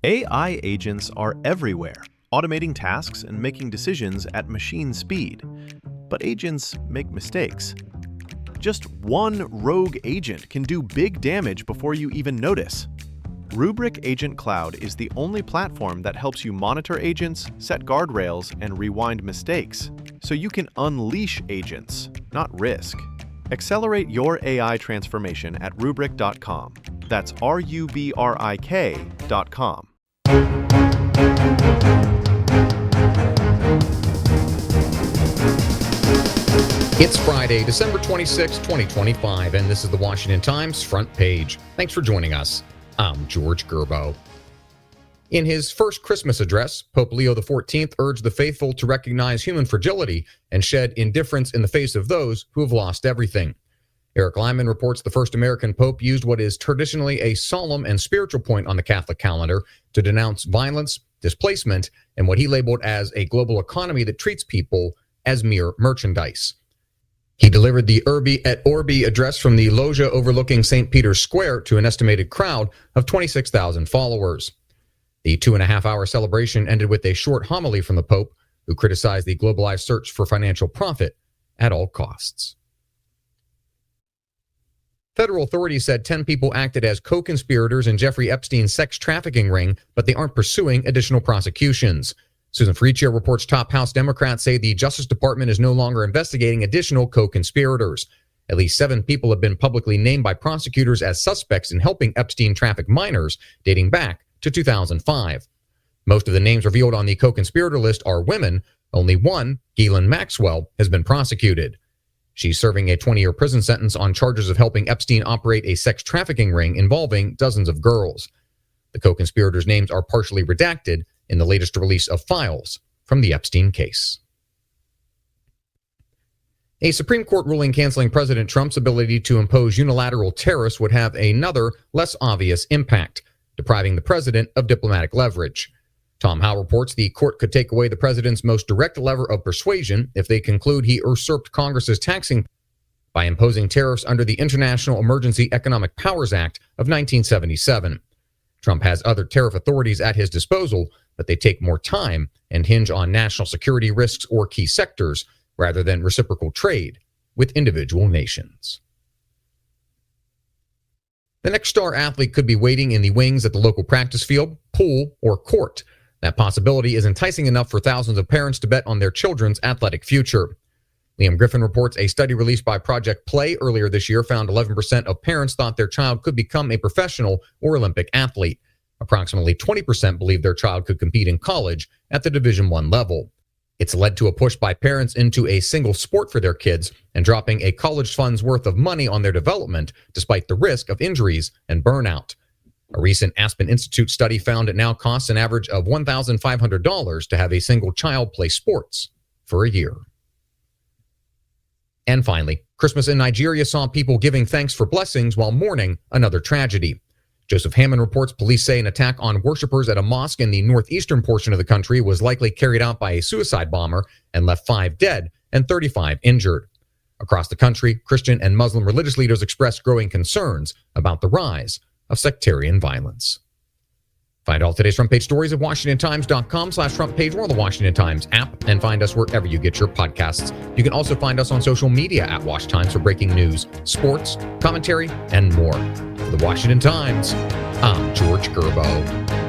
AI agents are everywhere, automating tasks and making decisions at machine speed. But agents make mistakes. Just one rogue agent can do big damage before you even notice. Rubrik Agent Cloud is the only platform that helps you monitor agents, set guardrails, and rewind mistakes, so you can unleash agents, not risk. Accelerate your AI transformation at Rubrik.com. That's RUBRIK.com. It's Friday, December 26, 2025, and this is the Washington Times front page. Thanks for joining us. I'm George Gerbo. In his first Christmas address, Pope Leo XIV urged the faithful to recognize human fragility and shed indifference in the face of those who have lost everything. Eric Lyman reports the first American pope used what is traditionally a solemn and spiritual point on the Catholic calendar to denounce violence, displacement, and what he labeled as a global economy that treats people as mere merchandise. He delivered the Urbi et Orbi address from the loggia overlooking St. Peter's Square to an estimated crowd of 26,000 followers. The 2.5-hour celebration ended with a short homily from the Pope, who criticized the globalized search for financial profit at all costs. Federal authorities said 10 people acted as co-conspirators in Jeffrey Epstein's sex trafficking ring, but they aren't pursuing additional prosecutions. Susan Freechair reports top House Democrats say the Justice Department is no longer investigating additional co-conspirators. At least 7 people have been publicly named by prosecutors as suspects in helping Epstein traffic minors dating back to 2005. Most of the names revealed on the co-conspirator list are women. Only one, Ghislaine Maxwell, has been prosecuted. She's serving a 20-year prison sentence on charges of helping Epstein operate a sex trafficking ring involving dozens of girls. The co-conspirators' names are partially redacted in the latest release of files from the Epstein case. A Supreme Court ruling canceling President Trump's ability to impose unilateral tariffs would have another, less obvious impact, depriving the president of diplomatic leverage. Tom Howe reports the court could take away the president's most direct lever of persuasion if they conclude he usurped Congress's taxing by imposing tariffs under the International Emergency Economic Powers Act of 1977. Trump has other tariff authorities at his disposal, but they take more time and hinge on national security risks or key sectors rather than reciprocal trade with individual nations. The next star athlete could be waiting in the wings at the local practice field, pool, or court. That possibility is enticing enough for thousands of parents to bet on their children's athletic future. Liam Griffin reports a study released by Project Play earlier this year found 11% of parents thought their child could become a professional or Olympic athlete. Approximately 20% believe their child could compete in college at the Division I level. It's led to a push by parents into a single sport for their kids and dropping a college fund's worth of money on their development despite the risk of injuries and burnout. A recent Aspen Institute study found it now costs an average of $1,500 to have a single child play sports for a year. And finally, Christmas in Nigeria saw people giving thanks for blessings while mourning another tragedy. Joseph Hammond reports police say an attack on worshipers at a mosque in the northeastern portion of the country was likely carried out by a suicide bomber and left 5 dead and 35 injured. Across the country, Christian and Muslim religious leaders expressed growing concerns about the rise of sectarian violence. Find all today's front page stories at WashingtonTimes.com/front page or the Washington Times app, and find us wherever you get your podcasts. You can also find us on social media at Wash Times for breaking news, sports, commentary, and more. For the Washington Times, I'm George Gerbo.